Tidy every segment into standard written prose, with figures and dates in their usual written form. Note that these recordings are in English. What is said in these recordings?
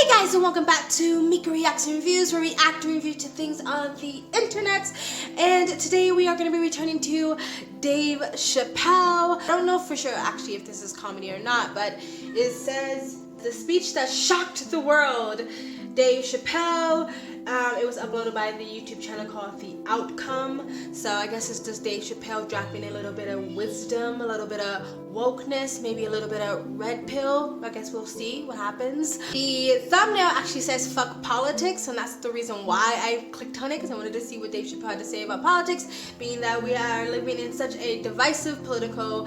Hey guys, and welcome back to Mika Reacts and Reviews, where we act and review to things on the internet. And today we are going to be returning to Dave Chappelle. I don't know for sure actually if this is comedy or not, but it says the speech that shocked the world. Dave Chappelle. It was uploaded by the YouTube channel called The Outcome. So I guess it's just Dave Chappelle dropping a little bit of wisdom, a little bit of wokeness, maybe a little bit of red pill. I guess we'll see what happens. The thumbnail actually says fuck politics, and that's the reason why I clicked on it, because I wanted to see what Dave Chappelle had to say about politics, being that we are living in such a divisive political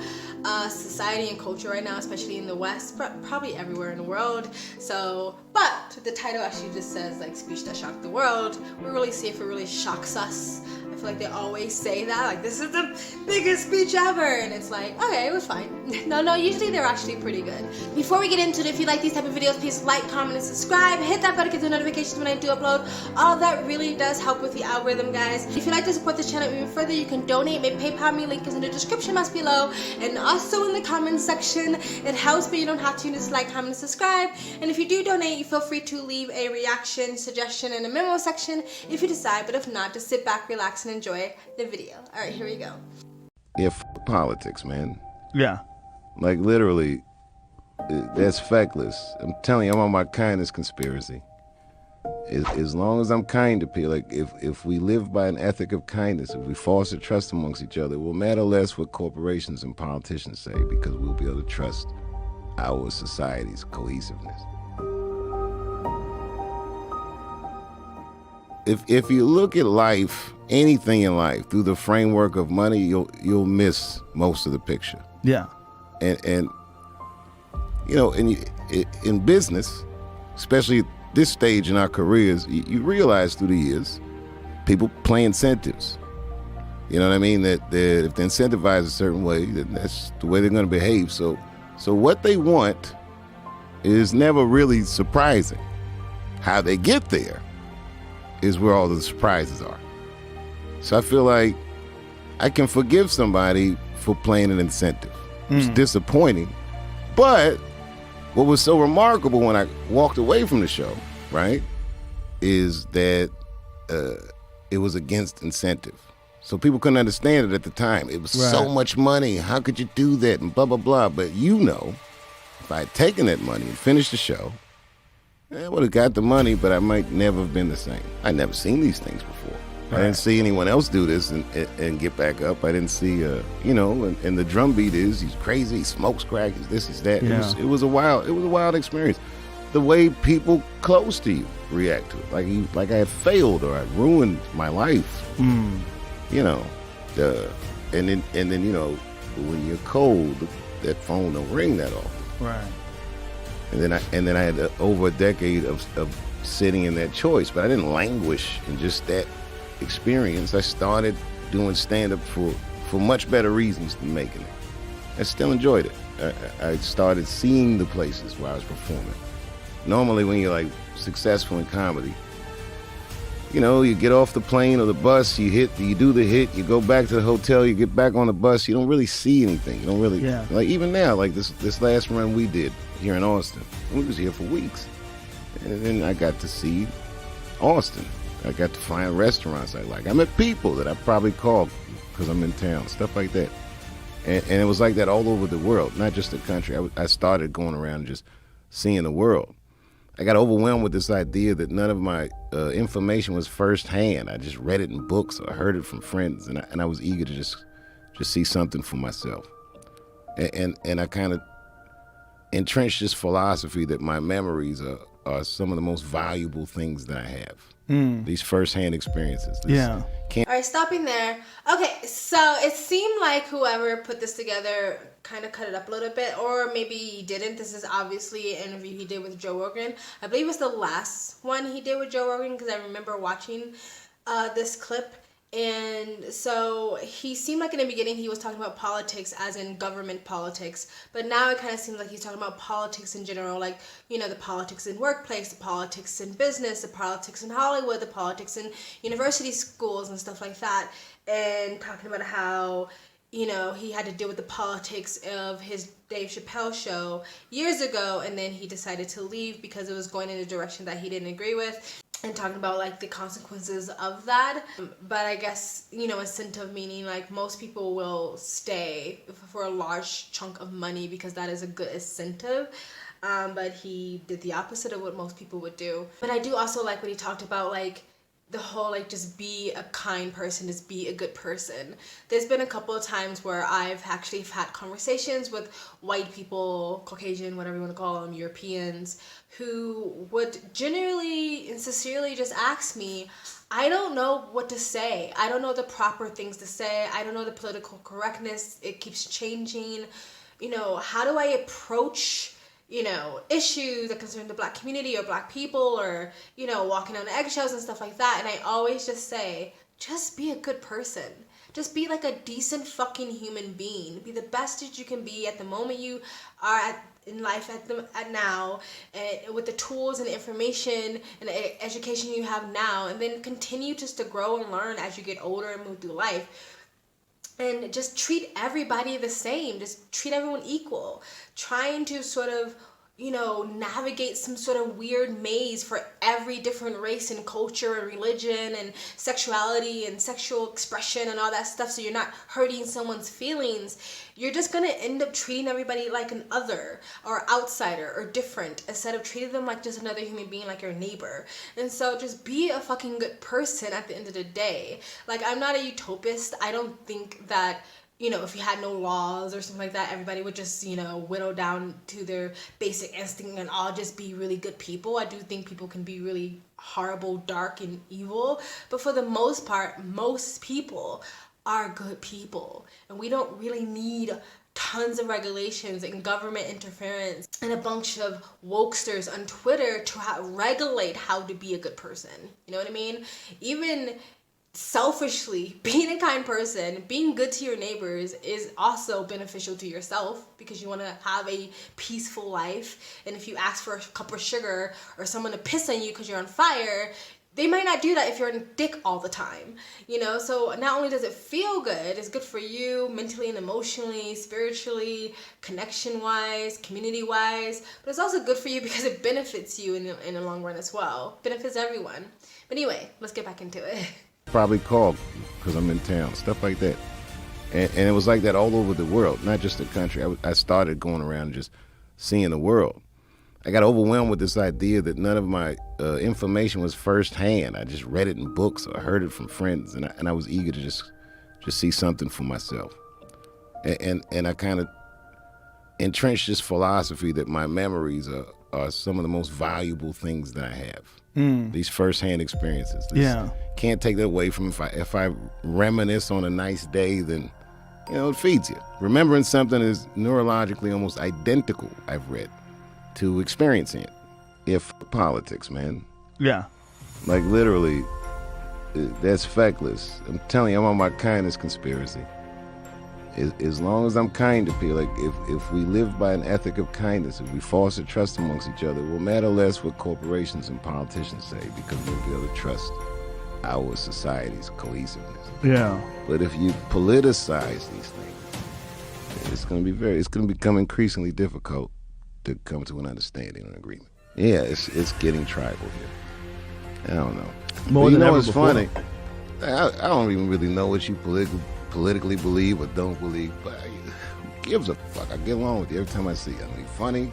society and culture right now, especially in the West, probably everywhere in the world. So, but the title actually just says like speech that shocked the world. We really see if it really shocks us. I feel like they always say that, like, this is the biggest speech ever, and it's like, okay, it was fine. No, usually they're actually pretty good. Before we get into it, if you like these type of videos, please like, comment, and subscribe. Hit that bell to get the notifications when I do upload. All that really does help with the algorithm, guys. If you'd like to support this channel even further, you can donate. My PayPal me link is in the description box below, and also in the comment section. It helps, but you don't have to. Just like, comment, and subscribe. And if you do donate, you feel free to leave a reaction, suggestion in the memo section if you decide, but if not, just sit back, relax, and enjoy the video. All right, here we go. Yeah, politics, man. Yeah. Like, literally, that's feckless. I'm telling you, I'm on my kindness conspiracy. As long as I'm kind to people, like, if we live by an ethic of kindness, if we foster trust amongst each other, it will matter less what corporations and politicians say, because we'll be able to trust our society's cohesiveness. If you look at life, anything in life, through the framework of money, you'll miss most of the picture. Yeah. And you know, in business, especially at this stage in our careers, you realize through the years, people play incentives. You know what I mean? That if they're incentivized a certain way, then that's the way they're going to behave. So what they want is never really surprising. How they get there is where all the surprises are. So I feel like I can forgive somebody for playing an incentive. It's disappointing. But what was so remarkable when I walked away from the show, right, is that it was against incentive. So people couldn't understand it at the time. It was so much money. How could you do that? And blah, blah, blah. But you know, if I had taken that money and finished the show, I would have got the money, but I might never have been the same. I'd never seen these things before. I didn't see anyone else do this and get back up. I didn't see, you know, and the drum beat is, he's crazy, he smokes crack, he's this, he's that. Yeah. It was a wild experience. The way people close to you react to it, like I had failed or I ruined my life. You know, and then you know, when you're cold, that phone don't ring that often. Right. And then I had over a decade of sitting in that choice, but I didn't languish in just that experience. I started doing stand-up for much better reasons than making it. I still enjoyed it. I started seeing the places where I was performing. Normally when you're like successful in comedy, you know, you get off the plane or the bus, you do the hit, you go back to the hotel, you get back on the bus, you don't really see anything. You don't really, like even now, like this last run we did here in Austin, we was here for weeks. And then I got to see Austin. I got to find restaurants I like. I met people that I probably called because I'm in town, stuff like that. And it was like that all over the world, not just the country. I started going around and just seeing the world. I got overwhelmed with this idea that none of my information was firsthand. I just read it in books or heard it from friends, and I was eager to just see something for myself. And I kind of entrenched this philosophy that my memories are some of the most valuable things that I have. These firsthand experiences. All right, stopping there. Okay, so it seemed like whoever put this together kind of cut it up a little bit, or maybe he didn't. This is obviously an interview he did with Joe Rogan. I believe it's the last one he did with Joe Rogan, because I remember watching this clip. And so he seemed like in the beginning he was talking about politics as in government politics, but now it kind of seems like he's talking about politics in general, like, you know, the politics in workplace, the politics in business, the politics in Hollywood, the politics in university schools and stuff like that, and talking about how you know, he had to deal with the politics of his Dave Chappelle show years ago, and then he decided to leave because it was going in a direction that he didn't agree with, and talking about like the consequences of that. But I guess, you know, incentive meaning like most people will stay for a large chunk of money because that is a good incentive. But he did the opposite of what most people would do. But I do also like what he talked about, like the whole like just be a kind person, just be a good person. There's been a couple of times where I've actually had conversations with white people, Caucasian, whatever you want to call them, Europeans, who would genuinely and sincerely just ask me, I don't know what to say. I don't know the proper things to say. I don't know the political correctness. It keeps changing. You know, how do I approach, you know, issues that concern the black community or black people, or, you know, walking on eggshells and stuff like that. And I always just say, just be a good person. Just be like a decent fucking human being. Be the best that you can be at the moment you are in life at now, and with the tools and information and education you have now, and then continue just to grow and learn as you get older and move through life. And just treat everybody the same. Just treat everyone equal. Trying to sort of, you know, navigate some sort of weird maze for every different race and culture and religion and sexuality and sexual expression and all that stuff, so you're not hurting someone's feelings. You're just gonna end up treating everybody like an other or outsider or different, instead of treating them like just another human being, like your neighbor. And so just be a fucking good person at the end of the day. Like, I'm not a utopist. I don't think that, you know, if you had no laws or something like that, everybody would just, you know, whittle down to their basic instinct and all just be really good people. I do think people can be really horrible, dark, and evil. But for the most part, most people are good people. And we don't really need tons of regulations and government interference and a bunch of wokesters on Twitter to regulate how to be a good person. You know what I mean? Even selfishly, being a kind person, being good to your neighbors is also beneficial to yourself, because you want to have a peaceful life. And if you ask for a cup of sugar or someone to piss on you because you're on fire, they might not do that if you're a dick all the time, you know? So not only does it feel good, it's good for you mentally and emotionally, spiritually, connection-wise, community-wise, but it's also good for you because it benefits you in the long run as well. Benefits everyone. But anyway, let's get back into it. Probably called because I'm in town, stuff like that. And it was like that all over the world, not just the country. I started going around just seeing the world. I got overwhelmed with this idea that none of my information was firsthand. I just read it in books or heard it from friends, and I was eager to just see something for myself. And I kind of entrenched this philosophy that my memories are some of the most valuable things that I have. These firsthand experiences. Can't take that away from if I reminisce on a nice day, then, you know, it feeds you. Remembering something is neurologically almost identical, I've read, to experiencing it. If politics, man. Yeah. Like literally, that's feckless. I'm telling you, I'm on my kindness conspiracy. As long as I'm kind to people, like if we live by an ethic of kindness, if we foster trust amongst each other, it will matter less what corporations and politicians say, because we'll be able to trust our society's cohesiveness. Yeah. But if you politicize these things, it's going to become increasingly difficult to come to an understanding and agreement. Yeah, it's getting tribal here. I don't know. More than ever before. Funny? I don't even really know what you politically believe or don't believe, but who gives a fuck? I get along with you every time I see you. I mean, you're funny,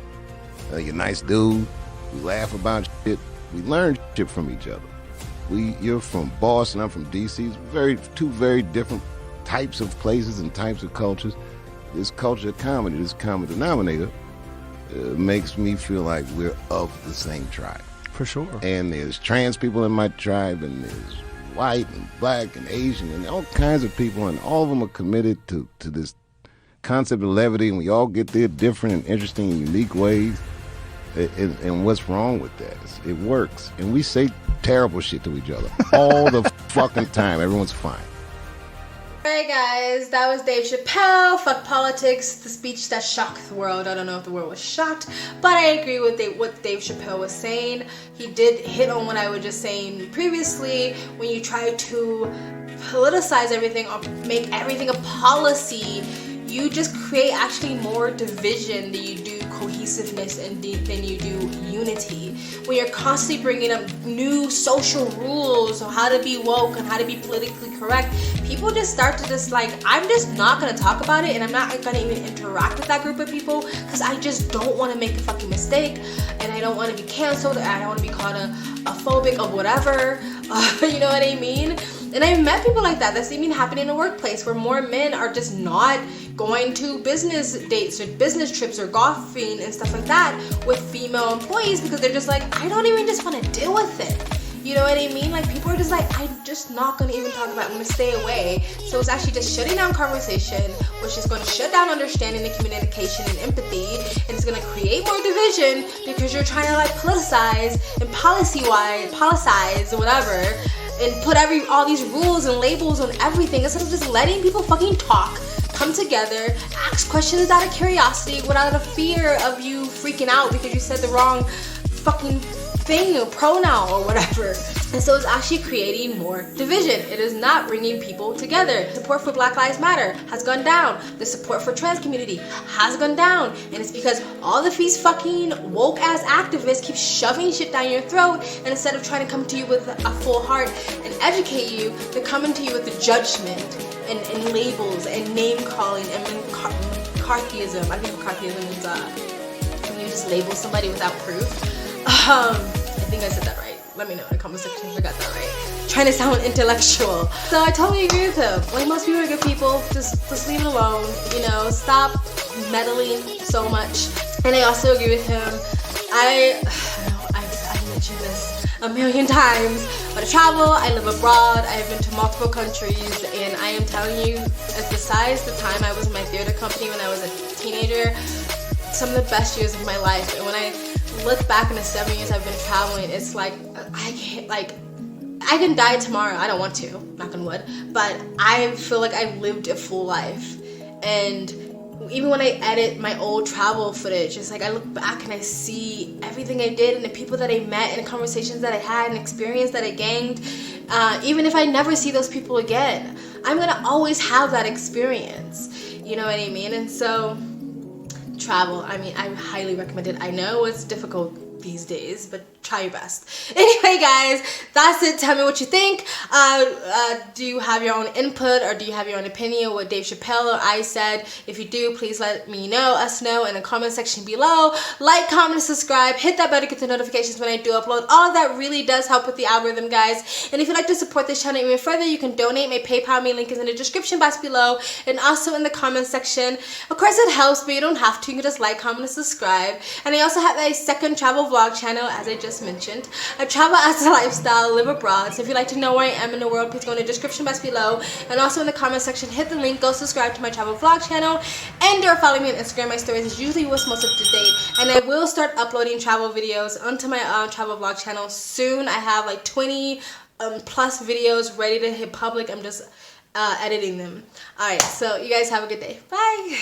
you're a nice dude, we laugh about shit, we learn shit from each other. You're from Boston, I'm from DC, two very different types of places and types of cultures. This culture of comedy, this common denominator, makes me feel like we're of the same tribe. For sure. And there's trans people in my tribe, and there's white and black and Asian and all kinds of people, and all of them are committed to this concept of levity, and we all get there different and interesting and unique ways. And what's wrong with that? It works. And we say terrible shit to each other all the fucking time. Everyone's fine. Alright guys, that was Dave Chappelle, Fuck Politics, the speech that shocked the world. I don't know if the world was shocked, but I agree with what Dave Chappelle was saying. He did hit on what I was just saying previously. When you try to politicize everything or make everything a policy, you just create actually more division than you do cohesiveness and than you do unity. When you're constantly bringing up new social rules on how to be woke and how to be politically correct, people just start to just like, I'm just not gonna talk about it, and I'm not gonna even interact with that group of people because I just don't want to make a fucking mistake, and I don't want to be canceled, and I don't want to be called a phobic or whatever. You know what I mean? And I've met people like that. That's even happening in the workplace, where more men are just not going to business dates or business trips or golfing and stuff like that with female employees because they're just like, I don't even just want to deal with it. You know what I mean? Like, people are just like, I'm just not going to even talk about it. I'm going to stay away. So it's actually just shutting down conversation, which is going to shut down understanding and communication and empathy. And it's going to create more division because you're trying to like politicize and politicize whatever, and put all these rules and labels on everything instead of just letting people fucking talk, come together, ask questions out of curiosity without a fear of you freaking out because you said the wrong fucking thing or pronoun or whatever. And so it's actually creating more division. It is not bringing people together. Support for Black Lives Matter has gone down. The support for trans community has gone down. And it's because all of these fucking woke ass activists keep shoving shit down your throat, and instead of trying to come to you with a full heart and educate you, they're coming to you with the judgment and labels and name calling and McCarthyism. I think McCarthyism is when you just label somebody without proof. I think I said that right. Let me know in the comment section if I got that right. Trying to sound intellectual. So I totally agree with him. Like, most people are good people. Just leave it alone. You know, stop meddling so much. And I also agree with him. I've mentioned this a million times, but I travel, I live abroad, I've been to multiple countries, and I am telling you, besides the time I was in my theater company when I was a teenager, some of the best years of my life. And when I look back in the 7 years I've been traveling, it's like, I can die tomorrow. I don't want to, knock on wood, but I feel like I've lived a full life. And even when I edit my old travel footage, it's like I look back and I see everything I did and the people that I met and the conversations that I had and experience that I gained. Even if I never see those people again, I'm gonna always have that experience. You know what I mean? And so travel, I mean, I highly recommend it. I know it's difficult these days, but try your best. Anyway, guys, that's it. Tell me what you think. Do you have your own input, or do you have your own opinion of what Dave Chappelle or I said? If you do, please let us know in the comment section below. Like, comment, and subscribe. Hit that bell to get the notifications when I do upload. All of that really does help with the algorithm, guys. And if you'd like to support this channel even further, you can donate. My PayPal link is in the description box below and also in the comment section. Of course, it helps, but you don't have to. You can just like, comment, and subscribe. And I also have a second travel vlog channel, as I just mentioned. I travel as a lifestyle, live abroad. So if you'd like to know where I am in the world, please go in the description box below, and also in the comment section, hit the link, go subscribe to my travel vlog channel, and or follow me on Instagram. My stories is usually what's most up to date, and I will start uploading travel videos onto my travel vlog channel soon. I have like 20 plus videos ready to hit public. I'm just editing them. Alright, so you guys have a good day. Bye.